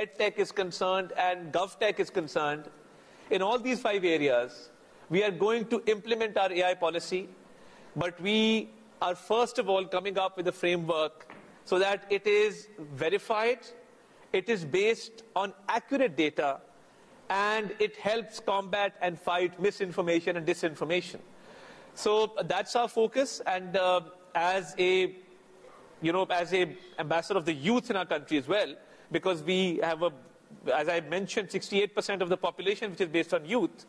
EdTech is concerned and GovTech is concerned, in all these 5 areas, we are going to implement our AI policy, but we are first of all coming up with a framework so that it is verified, it is based on accurate data, and it helps combat and fight misinformation and disinformation. So that's our focus, and as a ambassador of the youth in our country as well, because we have as I mentioned, 68% of the population which is based on youth.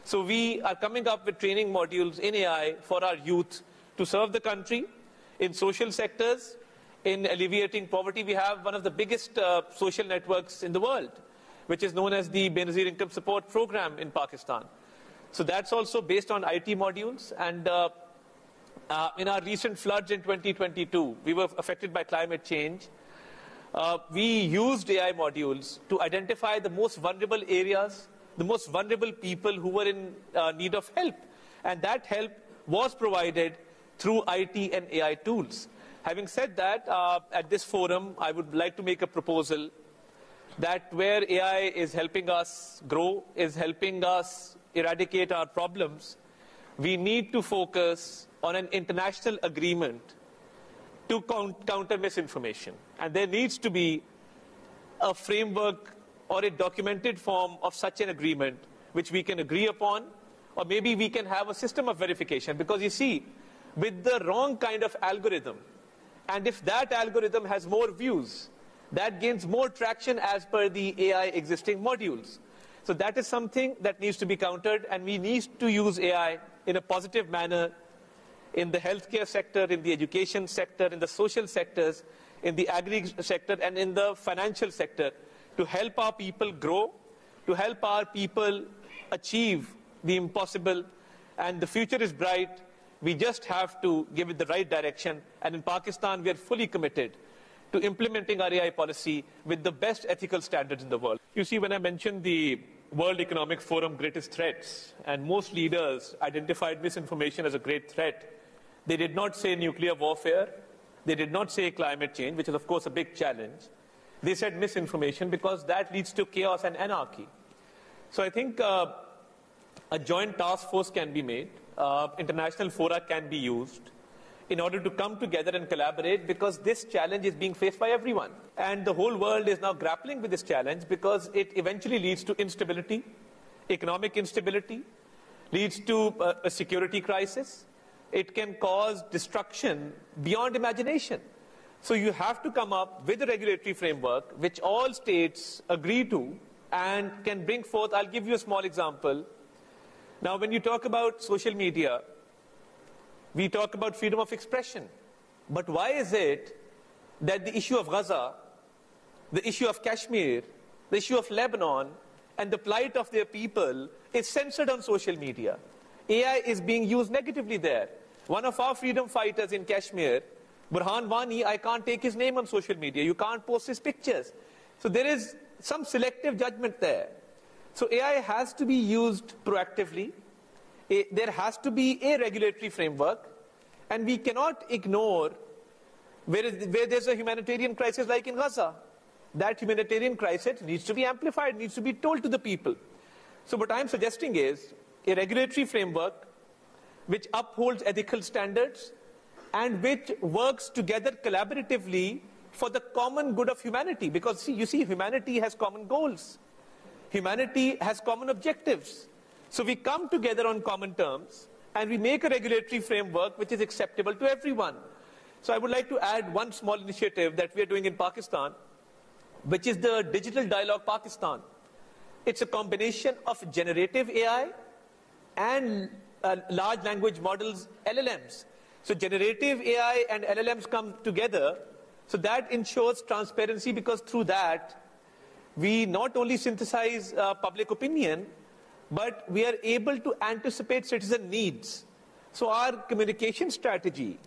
So we are coming up with training modules in AI for our youth to serve the country in social sectors, in alleviating poverty. We have one of the biggest social networks in the world, which is known as the Benazir Income Support Program in Pakistan. So that's also based on IT modules. And in our recent floods in 2022, we were affected by climate change. We used AI modules to identify the most vulnerable areas, the most vulnerable people who were in need of help. And that help was provided through IT and AI tools. Having said that, at this forum, I would like to make a proposal that where AI is helping us grow, is helping us eradicate our problems, we need to focus on an international agreement to counter misinformation. And there needs to be a framework or a documented form of such an agreement which we can agree upon, or maybe we can have a system of verification. Because you see, with the wrong kind of algorithm, and if that algorithm has more views, that gains more traction as per the AI existing modules. So that is something that needs to be countered, and we need to use AI in a positive manner in the healthcare sector, in the education sector, in the social sectors, in the agri sector, and in the financial sector, to help our people grow, to help our people achieve the impossible. And the future is bright. We just have to give it the right direction. And in Pakistan, we are fully committed to implementing our AI policy with the best ethical standards in the world. You see, when I mentioned the World Economic Forum greatest threats, and most leaders identified misinformation as a great threat, they did not say nuclear warfare. They did not say climate change, which is, of course, a big challenge. They said misinformation because that leads to chaos and anarchy. So I think a joint task force can be made. International fora can be used in order to come together and collaborate, because this challenge is being faced by everyone. And the whole world is now grappling with this challenge because it eventually leads to instability, economic instability, leads to a security crisis. It can cause destruction beyond imagination. So you have to come up with a regulatory framework which all states agree to and can bring forth. I'll give you a small example. Now, when you talk about social media, we talk about freedom of expression. But why is it that the issue of Gaza, the issue of Kashmir, the issue of Lebanon, and the plight of their people is censored on social media? AI is being used negatively there. One of our freedom fighters in Kashmir, Burhan Wani, I can't take his name on social media. You can't post his pictures. So there is some selective judgment there. So AI has to be used proactively. There has to be a regulatory framework, and we cannot ignore where there's a humanitarian crisis like in Gaza. That humanitarian crisis needs to be amplified, needs to be told to the people. So what I'm suggesting is a regulatory framework which upholds ethical standards and which works together collaboratively for the common good of humanity. Because you see, humanity has common goals. Humanity has common objectives. So we come together on common terms and we make a regulatory framework which is acceptable to everyone. So I would like to add one small initiative that we are doing in Pakistan, which is the Digital Dialogue Pakistan. It's a combination of generative AI and large language models, LLMs. So generative AI and LLMs come together. So that ensures transparency, because through that, we not only synthesize public opinion, but we are able to anticipate citizen needs. So our communication strategy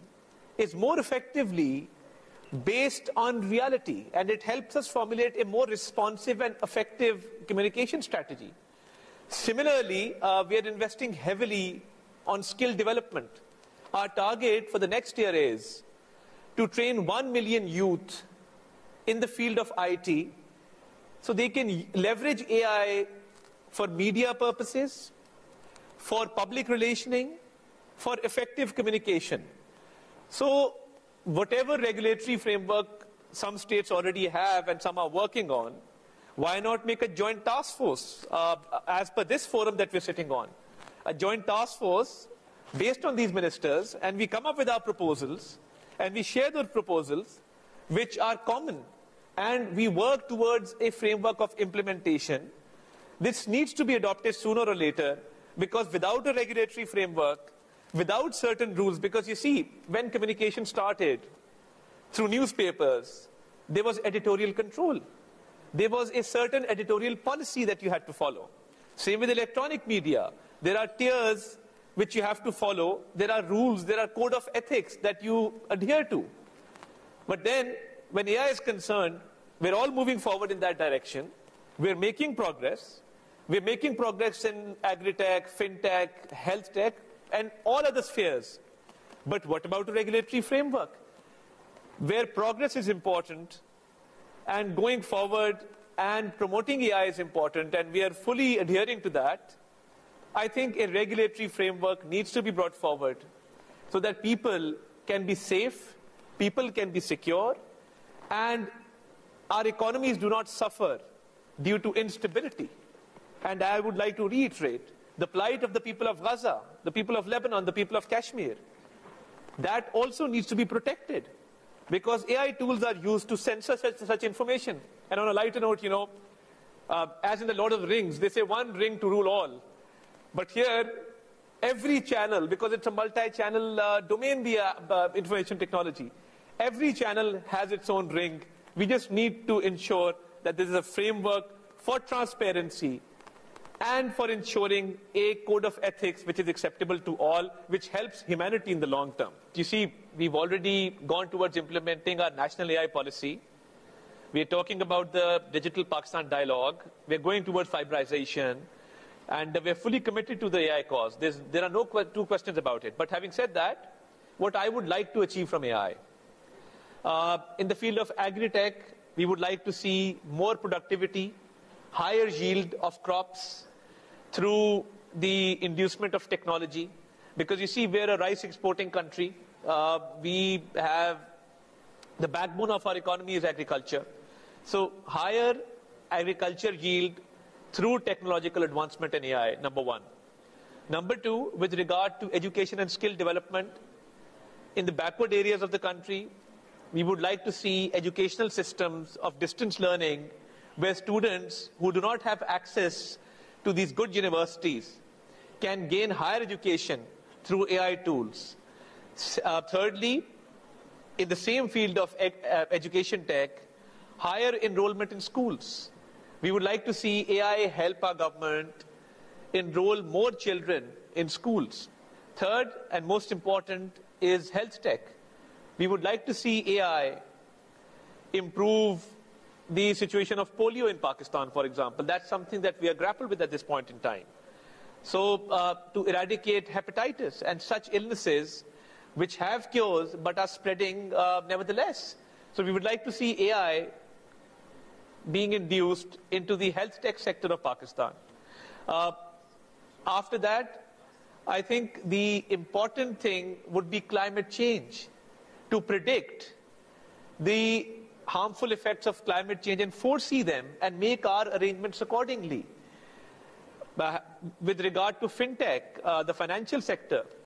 is more effectively based on reality, and it helps us formulate a more responsive and effective communication strategy. Similarly, we are investing heavily on skill development. Our target for the next year is to train 1 million youth in the field of IT So they can leverage AI for media purposes, for public relationing, for effective communication. So whatever regulatory framework some states already have and some are working on, why not make a joint task force as per this forum that we're sitting on? A joint task force based on these ministers, and we come up with our proposals, and we share those proposals which are common, and we work towards a framework of implementation. This needs to be adopted sooner or later, because without a regulatory framework, without certain rules, because you see, when communication started through newspapers, there was editorial control. There was a certain editorial policy that you had to follow. Same with electronic media. There are tiers which you have to follow. There are rules, there are code of ethics that you adhere to. But then, when AI is concerned, we're all moving forward in that direction. We're making progress. We're making progress in agri-tech, fintech, health tech, and all other spheres. But what about a regulatory framework? Where progress is important, and going forward and promoting AI is important, and we are fully adhering to that, I think a regulatory framework needs to be brought forward so that people can be safe, people can be secure, and our economies do not suffer due to instability. And I would like to reiterate the plight of the people of Gaza, the people of Lebanon, the people of Kashmir. That also needs to be protected, because AI tools are used to censor such information. And on a lighter note, as in the Lord of the Rings, they say one ring to rule all. But here, every channel, because it's a multi-channel domain, the information technology, every channel has its own ring. We just need to ensure that there is a framework for transparency and for ensuring a code of ethics which is acceptable to all, which helps humanity in the long term. You see, we've already gone towards implementing our national AI policy. We're talking about the Digital Pakistan Dialogue. We're going towards fiberization. And we're fully committed to the AI cause. There are no two questions about it. But having said that, what I would like to achieve from AI, in the field of agri-tech, we would like to see more productivity, higher yield of crops through the inducement of technology. Because you see, we're a rice exporting country. We have the backbone of our economy is agriculture. So higher agriculture yield through technological advancement in AI, number one. Number two, with regard to education and skill development, in the backward areas of the country, we would like to see educational systems of distance learning where students who do not have access to these good universities can gain higher education through AI tools. Thirdly, in the same field of education tech, higher enrollment in schools. We would like to see AI help our government enroll more children in schools. Third, and most important, is health tech. We would like to see AI improve the situation of polio in Pakistan, for example. That's something that we are grappled with at this point in time. So to eradicate hepatitis and such illnesses which have cures but are spreading nevertheless. So we would like to see AI being induced into the health tech sector of Pakistan. After that, I think the important thing would be climate change, to predict the harmful effects of climate change and foresee them and make our arrangements accordingly. With regard to fintech, the financial sector,